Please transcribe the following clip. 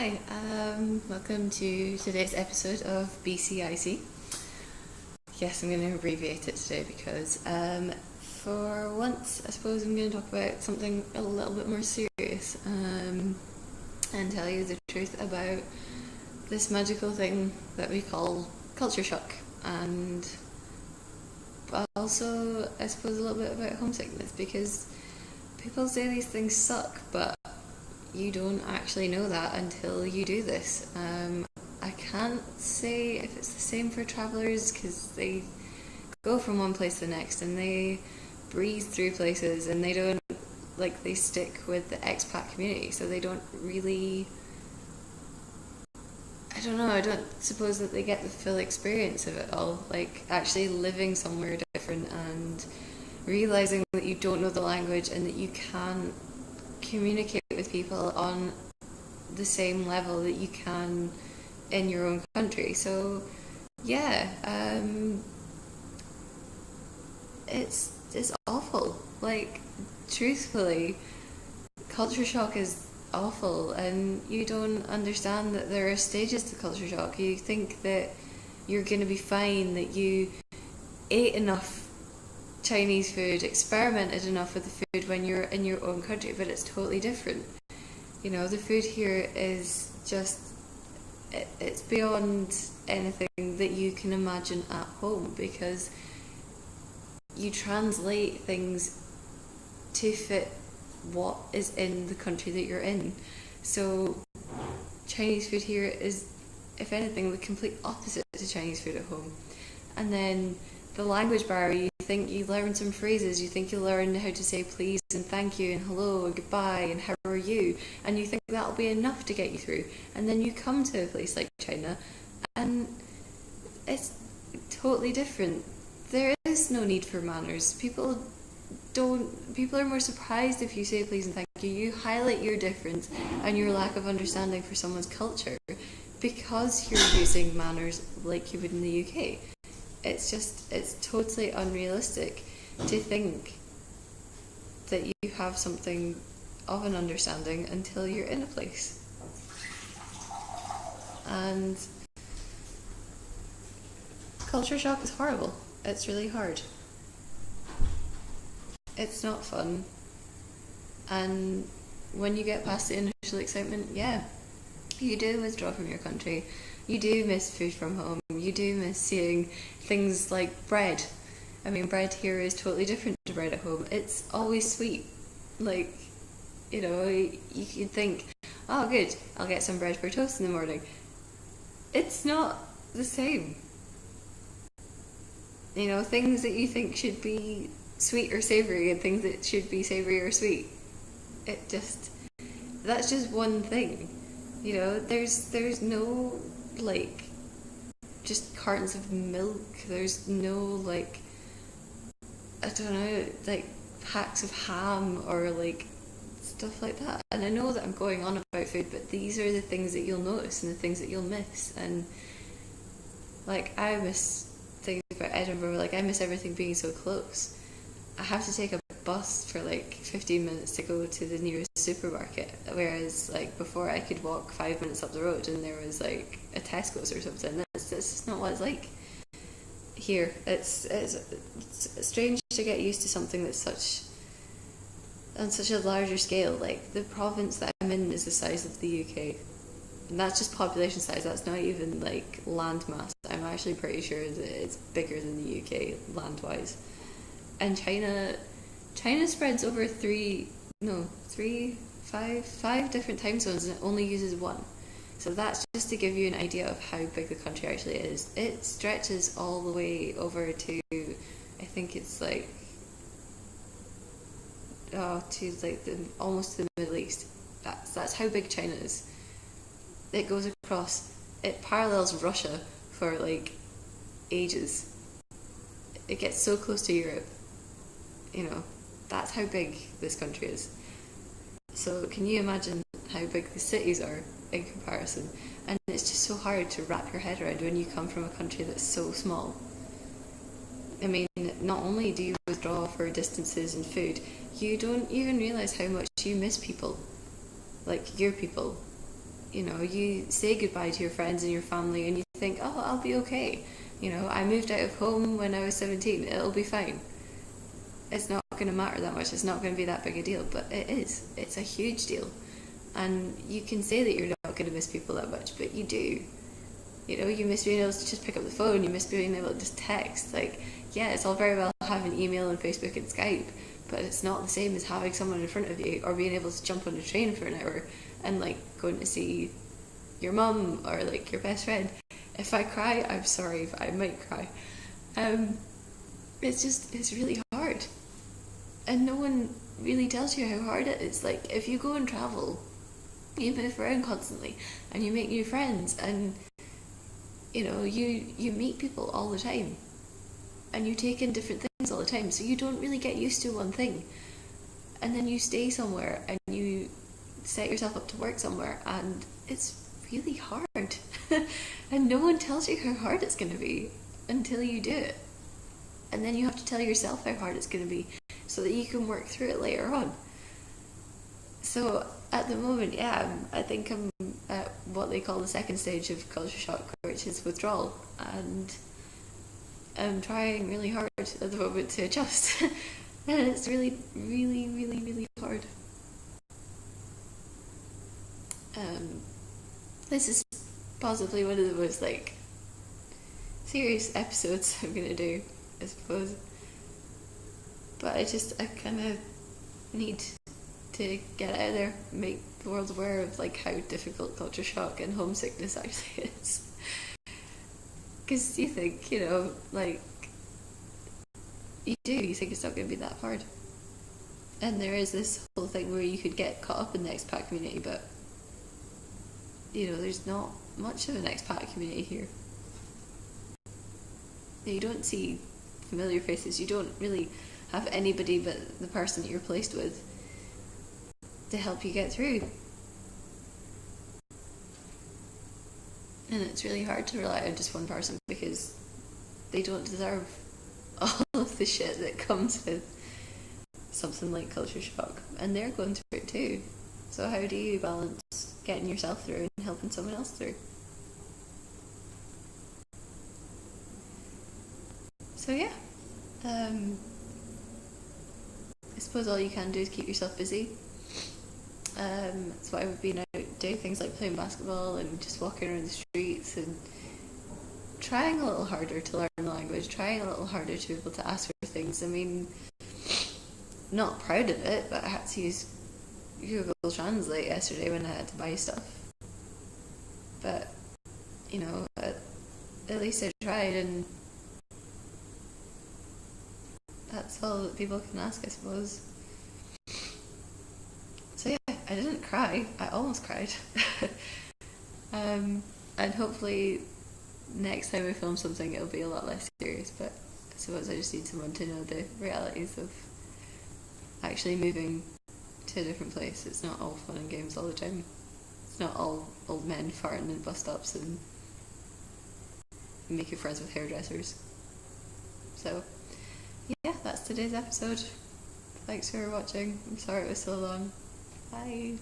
Hi, welcome to today's episode of BCIC. Yes, I'm going to abbreviate it today because for once I suppose I'm going to talk about something a little bit more serious and tell you the truth about this magical thing that we call culture shock, and also I suppose a little bit about homesickness, because people say these things suck, but you don't actually know that until you do this. I can't say if it's the same for travellers, because they go from one place to the next and they breeze through places, and they don't, like, they stick with the expat community, so they don't really, I don't know, I don't suppose that they get the full experience of it all, like actually living somewhere different and realising that you don't know the language and that you can't communicate with people on the same level that you can in your own country. So yeah, it's awful. Like, truthfully, culture shock is awful, and you don't understand that there are stages to culture shock. You think that you're going to be fine, that you ate enough Chinese food, experimented enough with the food when you're in your own country, but it's totally different. You know, the food here is just, it's beyond anything that you can imagine at home, because you translate things to fit what is in the country that you're in. So Chinese food here is, if anything, the complete opposite to Chinese food at home. And then the language barrier, you think you learn some phrases, you think you learn how to say please and thank you and hello and goodbye and how are you, and you think that'll be enough to get you through, and then you come to a place like China and it's totally different. There is no need for manners. People are more surprised if you say please and thank you. You highlight your difference and your lack of understanding for someone's culture because you're using manners like you would in the UK. It's totally unrealistic to think that you have something of an understanding until you're in a place. And culture shock is horrible. It's really hard. It's not fun. And when you get past the initial excitement, yeah, you do withdraw from your country. You do miss food from home. You do miss seeing things like bread. I mean, bread here is totally different to bread at home. It's always sweet. Like, you know, you can think, oh good, I'll get some bread for toast in the morning. It's not the same. You know, things that you think should be sweet or savoury and things that should be savoury or sweet. That's just one thing. You know, there's no, like, just cartons of milk. There's no, like, I don't know, like, packs of ham or, like, stuff like that. And I know that I'm going on about food, but these are the things that you'll notice and the things that you'll miss. And, like, I miss things about Edinburgh. Like, I miss everything being so close. I have to take a bus for like 15 minutes to go to the nearest supermarket, whereas like before I could walk 5 minutes up the road and there was like a Tesco's or something. That's just not what it's like here. It's strange to get used to something that's on such a larger scale. Like, the province that I'm in is the size of the UK, and that's just population size. That's not even like land mass. I'm actually pretty sure that it's bigger than the UK land wise. And China spreads over five different time zones, and it only uses one. So that's just to give you an idea of how big the country actually is. It stretches all the way over to, I think it's like, almost to the Middle East. That's how big China is. It goes across, it parallels Russia for like ages. It gets so close to Europe. You know, that's how big this country is. So can you imagine how big the cities are in comparison? And it's just so hard to wrap your head around when you come from a country that's so small. I mean, not only do you withdraw for distances and food, you don't even realise how much you miss people. Like, your people. you say goodbye to your friends and your family and you think, oh, I'll be okay. I moved out of home when I was 17, it'll be fine. It's not going to matter that much, it's not going to be that big a deal, but it is. It's a huge deal. And you can say that you're not going to miss people that much, but you do. You miss being able to just pick up the phone, you miss being able to just text. Like, yeah, it's all very well having email and Facebook and Skype, but it's not the same as having someone in front of you or being able to jump on a train for an hour and like going to see your mum or like your best friend. If I cry, I'm sorry, I might cry. It's really hard. And no one really tells you how hard it is. Like, if you go and travel, you move around constantly and you make new friends and you meet people all the time and you take in different things all the time, so you don't really get used to one thing. And then you stay somewhere and you set yourself up to work somewhere and it's really hard. And no one tells you how hard it's going to be until you do it. And then you have to tell yourself how hard it's going to be so that you can work through it later on. So at the moment, I think I'm at what they call the second stage of culture shock, which is withdrawal, and I'm trying really hard at the moment to adjust. And it's really, really, really, really hard. This is possibly one of the most serious episodes I'm gonna do, I suppose. But I kind of need to get out of there, make the world aware of how difficult culture shock and homesickness actually is. Because you think, you think it's not going to be that hard. And there is this whole thing where you could get caught up in the expat community, but there's not much of an expat community here. You don't see familiar faces, you don't really have anybody but the person that you're placed with to help you get through. And it's really hard to rely on just one person because they don't deserve all of the shit that comes with something like culture shock, and they're going through it too. So how do you balance getting yourself through and helping someone else through? So I suppose all you can do is keep yourself busy. That's why I've been out doing things like playing basketball and just walking around the streets and trying a little harder to learn the language, trying a little harder to be able to ask for things. I mean, not proud of it, but I had to use Google Translate yesterday when I had to buy stuff. But, at least I tried, and that's all that people can ask, I suppose. So I didn't cry. I almost cried. And hopefully next time I film something it'll be a lot less serious, but I suppose I just need someone to know the realities of actually moving to a different place. It's not all fun and games all the time. It's not all old men farting in bus stops and making friends with hairdressers. So that's today's episode. Thanks for watching. I'm sorry it was so long. Bye.